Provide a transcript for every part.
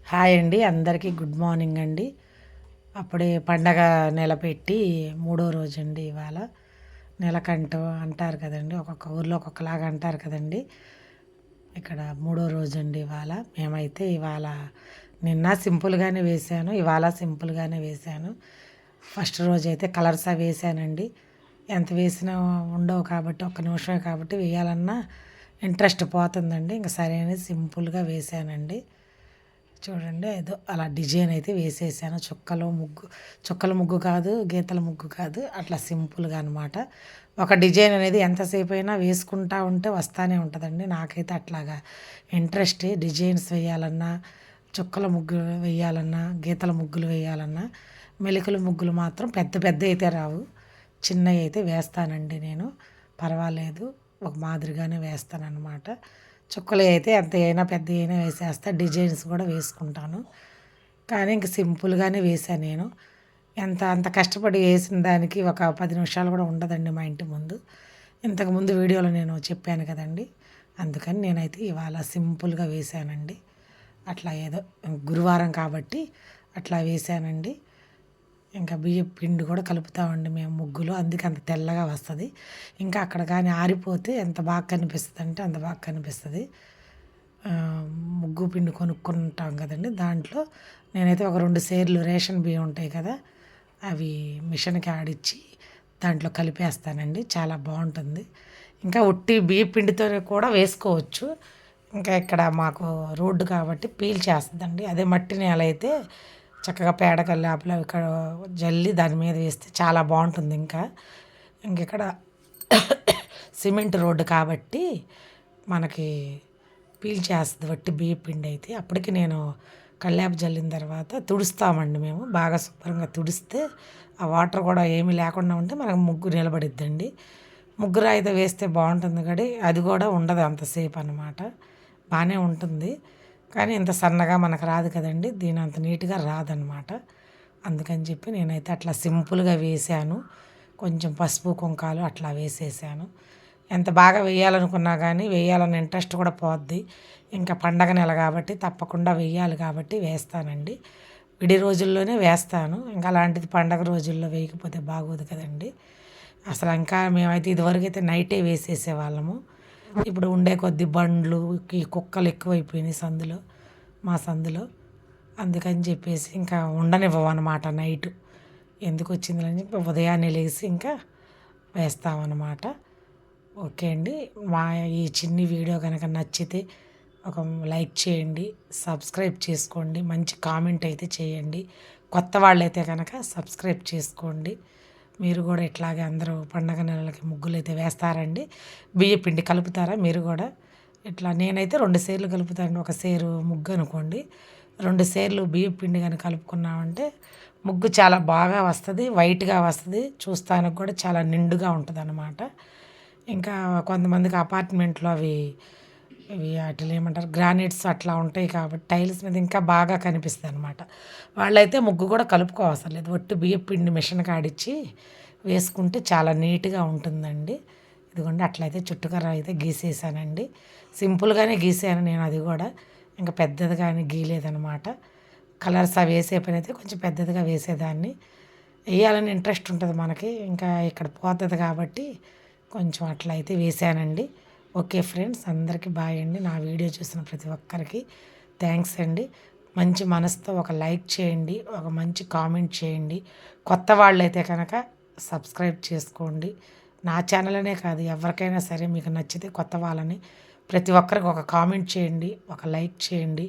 Hi అండి, అందరికీ good morning అండి. అప్పుడే పండగ నెల పెట్టి మూడో రోజు అండి ఇవాళ. నెలకంటూ అంటారు కదండి, ఒక్కొక్క ఊర్లో ఒక్కొక్కలాగా అంటారు కదండి. ఇక్కడ మూడో రోజు అండి ఇవాళ. మేమైతే ఇవాళ నిన్న సింపుల్గానే వేశాను, ఇవాళ సింపుల్గానే వేశాను. ఫస్ట్ రోజు అయితే కలర్స్ అవి వేసానండి. ఎంత వేసినా ఉండవు కాబట్టి, ఒక్క నిమిషమే కాబట్టి వేయాలన్నా ఇంట్రెస్ట్ పోతుందండి. ఇంకా సరే అని సింపుల్గా వేసానండి. చూడండి, ఏదో అలా డిజైన్ అయితే వేసేసాను. చుక్కల ముగ్గు కాదు, గీతల ముగ్గు కాదు, అట్లా సింపుల్గా అనమాట. ఒక డిజైన్ అనేది ఎంతసేపు అయినా వేసుకుంటా ఉంటే వస్తానే ఉంటుందండి. నాకైతే అట్లాగా ఇంట్రెస్ట్. డిజైన్స్ వేయాలన్నా, చుక్కల ముగ్గు వేయాలన్నా, గీతల ముగ్గులు వేయాలన్నా, మెలికల ముగ్గులు మాత్రం పెద్ద పెద్ద అయితే రావు, చిన్నవి అయితే వేస్తానండి నేను. పర్వాలేదు, ఒక మాదిరిగానే వేస్తానన్నమాట. చుక్కలు అయితే ఎంత అయినా పెద్ద అయినా వేసేస్తా, డిజైన్స్ కూడా వేసుకుంటాను. కానీ ఇంక సింపుల్గానే వేసాను నేను. అంత కష్టపడి వేసిన దానికి ఒక 10 నిమిషాలు కూడా ఉండదండి మా ఇంటి ముందు. ఇంతకుముందు వీడియోలో నేను చెప్పాను కదండి, అందుకని నేనైతే ఇవాళ సింపుల్గా వేసానండి. అట్లా ఏదో గురువారం కాబట్టి అట్లా వేసానండి. ఇంకా బియ్యం పిండి కూడా కలుపుతామండి మేము ముగ్గులో, అందుకే అంత తెల్లగా వస్తుంది. ఇంకా అక్కడ కానీ ఆరిపోతే ఎంత బాగా కనిపిస్తుంది అంటే అంత బాగా కనిపిస్తుంది. ముగ్గు పిండి కొనుక్కుంటాం కదండి, దాంట్లో నేనైతే ఒక 2 సేర్లు రేషన్ బియ్యం ఉంటాయి కదా, అవి మిషన్కి ఆడిచ్చి దాంట్లో కలిపేస్తానండి. చాలా బాగుంటుంది. ఇంకా ఉట్టి బియ్య పిండితో కూడా వేసుకోవచ్చు. ఇంకా ఇక్కడ మాకు రోడ్డు కాబట్టి పీల్చేస్తుందండి. అదే మట్టి నేల అయితే చక్కగా పేడ కల్లాపులు అవి జల్లి దాని మీద వేస్తే చాలా బాగుంటుంది. ఇంకెక్కడ సిమెంట్ రోడ్డు కాబట్టి మనకి పీల్చేస్తుంది వట్టి బియ్య పిండి అయితే. అప్పటికి నేను కల్లాపు జల్లిన తర్వాత తుడుస్తామండి మేము. బాగా శుభ్రంగా తుడిస్తే ఆ వాటర్ కూడా ఏమీ లేకుండా ఉంటే మనకు ముగ్గు నిలబడిద్దండి. ముగ్గురు అయితే వేస్తే బాగుంటుంది కానీ అది కూడా ఉండదు అంతసేపు అనమాట. బాగానే ఉంటుంది కానీ ఇంత సన్నగా మనకు రాదు కదండి, దీని అంత నీట్గా రాదనమాట. అందుకని చెప్పి నేనైతే అట్లా సింపుల్గా వేసాను. కొంచెం పసుపు కుంకాలు అట్లా వేసేసాను. ఎంత బాగా వేయాలనుకున్నా కానీ వేయాలన్న ఇంట్రెస్ట్ కూడా పోద్ది. ఇంకా పండగ నెల కాబట్టి తప్పకుండా వేయాలి కాబట్టి వేస్తానండి. విడి రోజుల్లోనే వేస్తాను. ఇంకా అలాంటిది పండగ రోజుల్లో వేయకపోతే బాగోదు కదండి. అసలు ఇంకా మేమైతే ఇదివరకు అయితే నైటే వేసేసేవాళ్ళము. ఇప్పుడు ఉండే కొద్ది బండ్లు, ఈ కుక్కలు ఎక్కువైపోయినాయి మా సందులో. అందుకని చెప్పేసి ఇంకా ఉండనివ్వమన్నమాట నైటు. ఎందుకు వచ్చిందని చెప్పి ఉదయాన్నే లేసి ఇంకా వేస్తామన్నమాట. ఓకే అండి, మా ఈ చిన్ని వీడియో కనుక నచ్చితే ఒక లైక్ చేయండి, సబ్స్క్రైబ్ చేసుకోండి, మంచి కామెంట్ అయితే చేయండి. కొత్త వాళ్ళైతే కనుక సబ్స్క్రైబ్ చేసుకోండి. మీరు కూడా ఇట్లాగే అందరూ పండగ నెలలకి ముగ్గులు అయితే వేస్తారండి. బియ్య పిండి కలుపుతారా మీరు కూడా? ఇట్లా నేనైతే 2 సేర్లు కలుపుతాను. ఒక సేరు ముగ్గు అనుకోండి, 2 సేర్లు బియ్య పిండి కానీ కలుపుకున్నామంటే ముగ్గు చాలా బాగా వస్తుంది, వైట్గా వస్తుంది, చూస్తానికి కూడా చాలా నిండుగా ఉంటుంది అన్నమాట. ఇంకా కొంతమందికి అపార్ట్మెంట్లో ఇవి వాటిని ఏమంటారు, గ్రానైట్స్ అట్లా ఉంటాయి కాబట్టి టైల్స్ మీద ఇంకా బాగా కనిపిస్తుంది అనమాట. వాళ్ళైతే ముగ్గు కూడా కలుపుకోవసరం లేదు, ఒట్టి బియ్య పిండి మిషన్కి ఆడిచ్చి వేసుకుంటే చాలా నీట్గా ఉంటుందండి. ఇదిగోండి, అట్లయితే చుట్టుకర్ర అయితే గీసేసానండి. సింపుల్గానే గీసాను నేను, అది కూడా ఇంకా పెద్దది కానీ గీయలేదనమాట. కలర్స్ అవి వేసే పని అయితే కొంచెం పెద్దదిగా వేసేదాన్ని. వేయాలని ఇంట్రెస్ట్ ఉంటుంది మనకి, ఇంకా ఇక్కడ పోతుంది కాబట్టి కొంచెం అట్లా అయితే వేసానండి. ఓకే ఫ్రెండ్స్, అందరికీ బాయ్ అండి. నా వీడియో చూసిన ప్రతి ఒక్కరికి థ్యాంక్స్ అండి. మంచి మనసుతో ఒక లైక్ చేయండి, ఒక మంచి కామెంట్ చేయండి. కొత్త వాళ్ళైతే కనుక సబ్స్క్రైబ్ చేసుకోండి. నా ఛానల్ అనే కాదు, ఎవరికైనా సరే మీకు నచ్చితే కొత్త వాళ్ళని ప్రతి ఒక్కరికి ఒక కామెంట్ చేయండి, ఒక లైక్ చేయండి.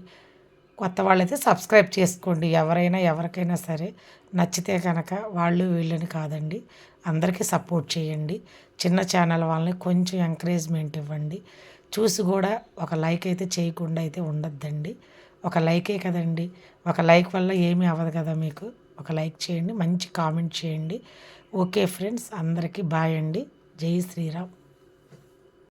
కొత్త వాళ్ళైతే సబ్స్క్రైబ్ చేసుకోండి. ఎవరికైనా సరే నచ్చితే కనుక వాళ్ళు వీళ్ళని కాదండి, అందరికీ సపోర్ట్ చేయండి. చిన్న ఛానల్ వాళ్ళని కొంచెం ఎంకరేజ్మెంట్ ఇవ్వండి. చూసి కూడా ఒక లైక్ అయితే చేయకుండా అయితే ఉండొద్దండి. ఒక లైకే కదండి, ఒక లైక్ వల్ల ఏమీ అవ్వదు కదా మీకు. ఒక లైక్ చేయండి, మంచి కామెంట్ చేయండి. ఓకే ఫ్రెండ్స్, అందరికీ బాయ్ అండి. జై శ్రీరామ్.